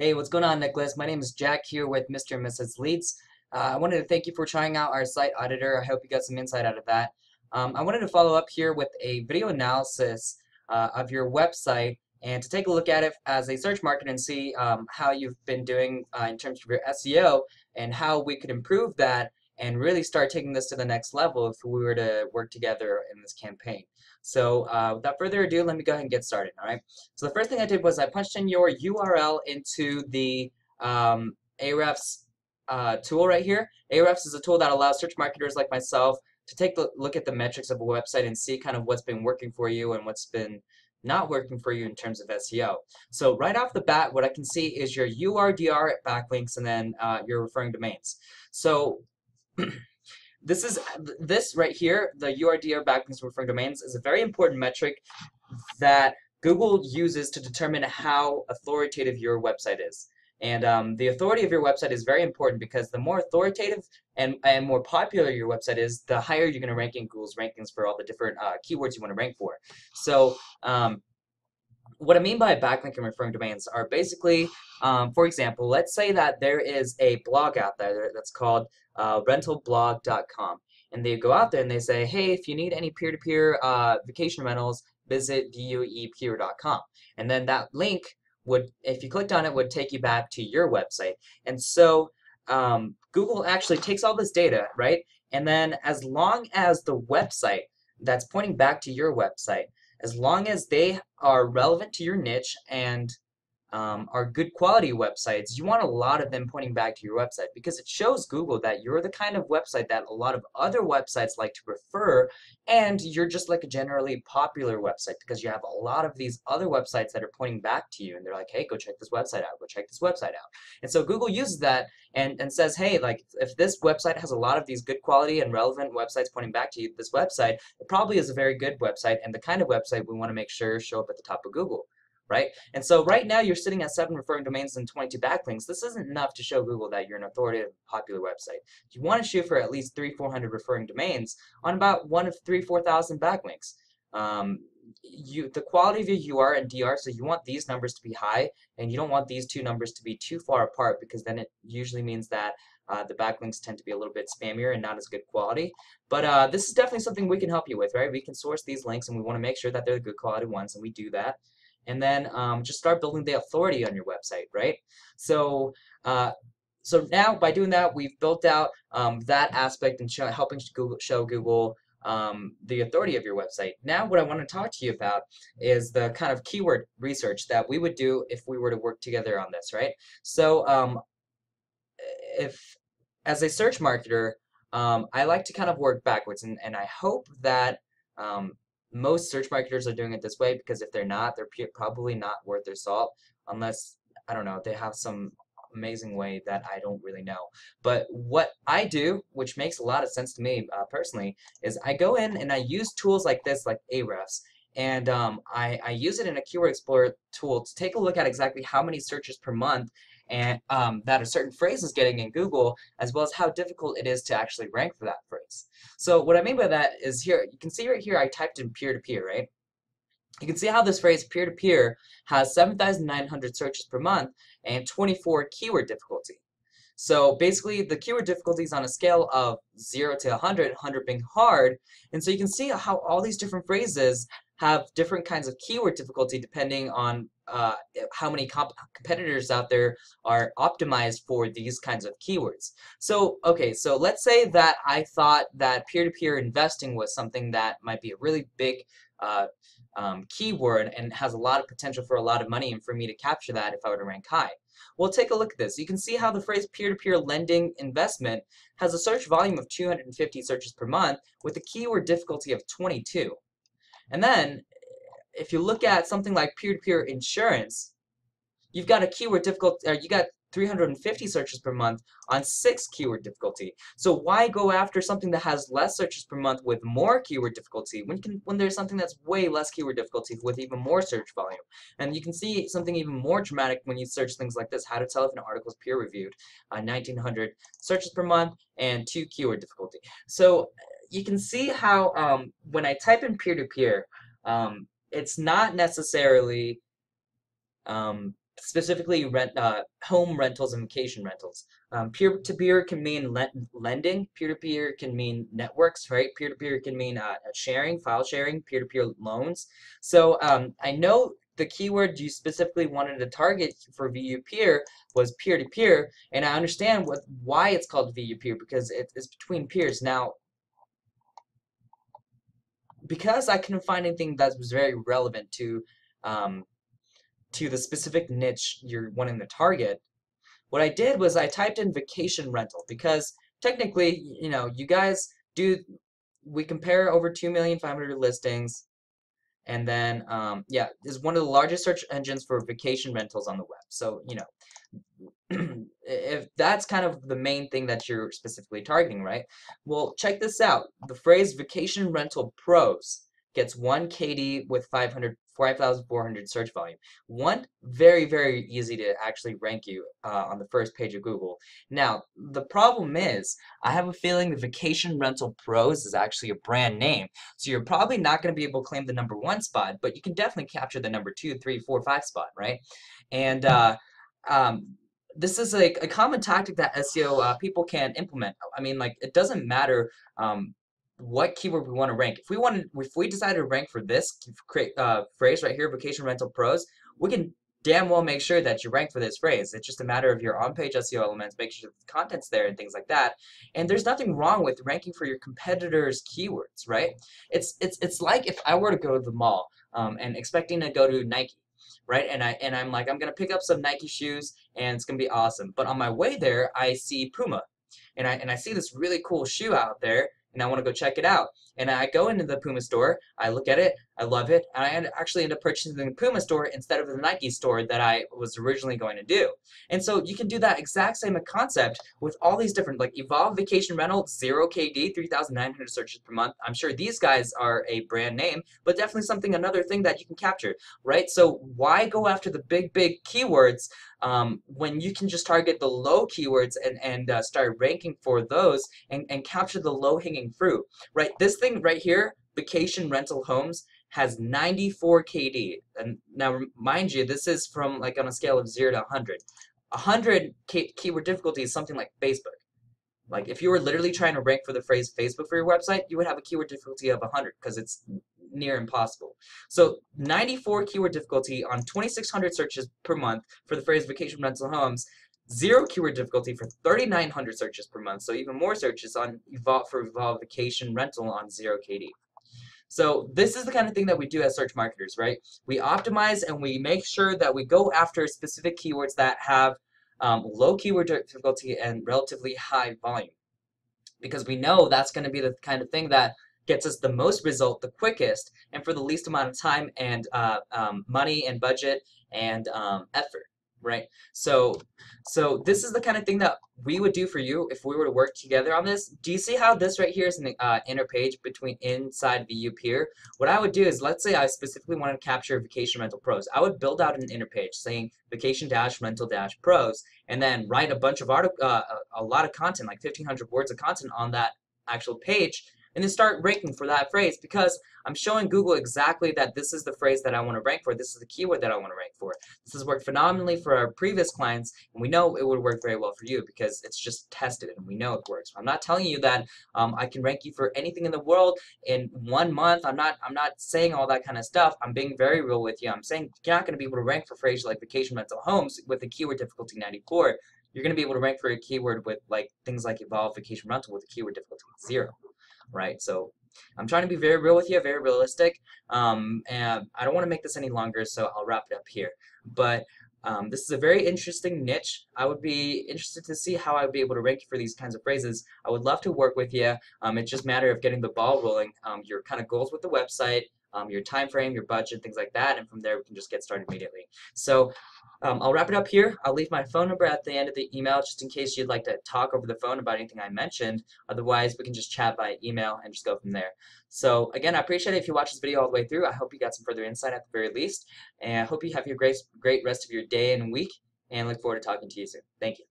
Hey, what's going on, Nicholas? My name is Jack here with Mr. and Mrs. Leeds. I wanted to thank you for trying out our site auditor. I hope you got some insight out of that. I wanted to follow up here with a video analysis of your website and to take a look at it as a search marketer and see how you've been doing in terms of your SEO and how we could improve that and really start taking this to the next level if we were to work together in this campaign. So without further ado, let me go ahead and get started, all right? So the first thing I did was I punched in your URL into the Ahrefs tool right here. Ahrefs is a tool that allows search marketers like myself to take a look at the metrics of a website and see kind of what's been working for you and what's been not working for you in terms of SEO. So right off the bat, what I can see is your URDR backlinks and then your referring domains. So this right here, the URDR backlinks and referring domains, is a very important metric that Google uses to determine how authoritative your website is. And the authority of your website is very important because the more authoritative and more popular your website is, the higher you're going to rank in Google's rankings for all the different keywords you want to rank for. So what I mean by backlink and referring domains are basically, for example, let's say that there is a blog out there that's called rentalblog.com. And they go out there and they say, hey, if you need any peer-to-peer vacation rentals, visit vuepeer.com. And then that link would, if you clicked on it, would take you back to your website. And so Google actually takes all this data, right? And then as long as the website that's pointing back to your website, as long as they are relevant to your niche and are good quality websites, you want a lot of them pointing back to your website because it shows Google that you're the kind of website that a lot of other websites like to prefer, and you're just like a generally popular website because you have a lot of these other websites that are pointing back to you and they're like, hey, go check this website out, go check this website out. And so Google uses that and says, hey, like if this website has a lot of these good quality and relevant websites pointing back to you, this website, it probably is a very good website and the kind of website we want to make sure show up at the top of Google. Right? And so right now you're sitting at 7 referring domains and 22 backlinks. This isn't enough to show Google that you're an authoritative, popular website. You want to shoot for at least 300-400 referring domains on about 1 of 3,000-4,000 backlinks. The quality of your UR and DR, so you want these numbers to be high, and you don't want these two numbers to be too far apart because then it usually means that the backlinks tend to be a little bit spammier and not as good quality. But this is definitely something we can help you with, right? We can source these links and we want to make sure that they're the good quality ones, and we do that. And then just start building the authority on your website, right? So so now by doing that, we've built out that aspect and helping show Google the authority of your website. Now what I want to talk to you about is the kind of keyword research that we would do if we were to work together on this, right? So if as a search marketer, I like to kind of work backwards, and I hope that most search marketers are doing it this way because if they're not, they're probably not worth their salt unless, I don't know, they have some amazing way that I don't really know. But what I do, which makes a lot of sense to me personally, is I go in and I use tools like this, like Ahrefs, and I use it in a Keyword Explorer tool to take a look at exactly how many searches per month and that a certain phrase is getting in Google, as well as how difficult it is to actually rank for that phrase. So what I mean by that is here, you can see right here I typed in peer-to-peer, right? You can see how this phrase peer-to-peer has 7,900 searches per month and 24 keyword difficulty. So basically the keyword difficulty is on a scale of 0 to 100, 100 being hard, and so you can see how all these different phrases have different kinds of keyword difficulty depending on how many competitors out there are optimized for these kinds of keywords. So, okay, so let's say that I thought that peer-to-peer investing was something that might be a really big keyword and has a lot of potential for a lot of money and for me to capture that if I were to rank high. Well, take a look at this. You can see how the phrase peer-to-peer lending investment has a search volume of 250 searches per month with a keyword difficulty of 22. And then if you look at something like peer-to-peer insurance, you've got a keyword difficulty, you got 350 searches per month on 6 keyword difficulty. So why go after something that has less searches per month with more keyword difficulty when there's something that's way less keyword difficulty with even more search volume? And you can see something even more dramatic when you search things like this: how to tell if an article is peer reviewed, 1,900 searches per month and 2 keyword difficulty. So you can see how when I type in peer-to-peer, it's not necessarily specifically home rentals and vacation rentals. Peer-to-peer can mean lending. Peer-to-peer can mean networks, right? Peer-to-peer can mean sharing, file sharing, peer-to-peer loans. So I know the keyword you specifically wanted to target for VU-peer was peer-to-peer, and I understand why it's called VU-peer, because it's between peers. Now, because I couldn't find anything that was very relevant um, to the specific niche you're wanting to target, what I did was I typed in vacation rental, because technically, you guys do, we compare over 2,500,000 listings, and then, yeah, is one of the largest search engines for vacation rentals on the web. So, if that's kind of the main thing that you're specifically targeting, right? Well, check this out. The phrase vacation rental pros gets 1 KD with 5,400 search volume. One, very, very easy to actually rank you on the first page of Google. Now, the problem is, I have a feeling the vacation rental pros is actually a brand name. So you're probably not going to be able to claim the #1 spot, but you can definitely capture the #2, 3, 4, 5 spot, right? And um, this is like a common tactic that SEO people can implement. I mean, like, it doesn't matter what keyword we want to rank. If we decide to rank for this phrase right here, vacation rental pros, we can damn well make sure that you rank for this phrase. It's just a matter of your on-page SEO elements, make sure the content's there and things like that. And there's nothing wrong with ranking for your competitors' keywords, right? It's like if I were to go to the mall and expecting to go to Nike, right? And I'm like, I'm gonna pick up some Nike shoes and it's gonna be awesome. But on my way there, I see Puma, and I see this really cool shoe out there, and I want to go check it out. And I go into the Puma store, I look at it, I love it, and I actually end up purchasing the Puma store instead of the Nike store that I was originally going to do. And so you can do that exact same concept with all these different, like Evolve Vacation Rental, 0 KD, 3,900 searches per month. I'm sure these guys are a brand name, but definitely another thing that you can capture, right? So why go after the big keywords when you can just target the low keywords and start ranking for those and capture the low-hanging fruit, right? This thing right here, vacation rental homes, has 94 KD. And now, mind you, this is from like on a scale of 0 to 100. 100 keyword difficulty is something like Facebook. Like if you were literally trying to rank for the phrase Facebook for your website, you would have a keyword difficulty of 100 because it's near impossible. So 94 keyword difficulty on 2,600 searches per month for the phrase vacation rental homes, 0 keyword difficulty for 3,900 searches per month. So even more searches on Evolve vacation rental on 0 KD. So this is the kind of thing that we do as search marketers, right? We optimize and we make sure that we go after specific keywords that have low keyword difficulty and relatively high volume, because we know that's going to be the kind of thing that gets us the most result the quickest and for the least amount of time and money and budget and effort, right? So this is the kind of thing that we would do for you if we were to work together on this. Do you see how this right here is an inner page between inside VU-peer? What I would do is, let's say I specifically wanted to capture vacation rental pros. I would build out an inner page saying vacation-rental-pros and then write a bunch of a lot of content, like 1,500 words of content on that actual page, and then start ranking for that phrase, because I'm showing Google exactly that this is the phrase that I want to rank for. This is the keyword that I want to rank for. This has worked phenomenally for our previous clients, and we know it would work very well for you because it's just tested and we know it works. I'm not telling you that I can rank you for anything in the world in 1 month. I'm not saying all that kind of stuff. I'm being very real with you. I'm saying you're not going to be able to rank for phrases like vacation rental homes with a keyword difficulty 94. You're going to be able to rank for a keyword with like things like Evolve Vacation Rental with a keyword difficulty 0. Right? So I'm trying to be very real with you, very realistic, and I don't want to make this any longer, so I'll wrap it up here. But this is a very interesting niche. I would be interested to see how I would be able to rank you for these kinds of phrases. I would love to work with you. It's just a matter of getting the ball rolling, your kind of goals with the website, your time frame, your budget, things like that, and from there we can just get started immediately. So I'll wrap it up here. I'll leave my phone number at the end of the email just in case you'd like to talk over the phone about anything I mentioned. Otherwise, we can just chat by email and just go from there. So again, I appreciate it if you watch this video all the way through. I hope you got some further insight at the very least. And I hope you have your great rest of your day and week, and look forward to talking to you soon. Thank you.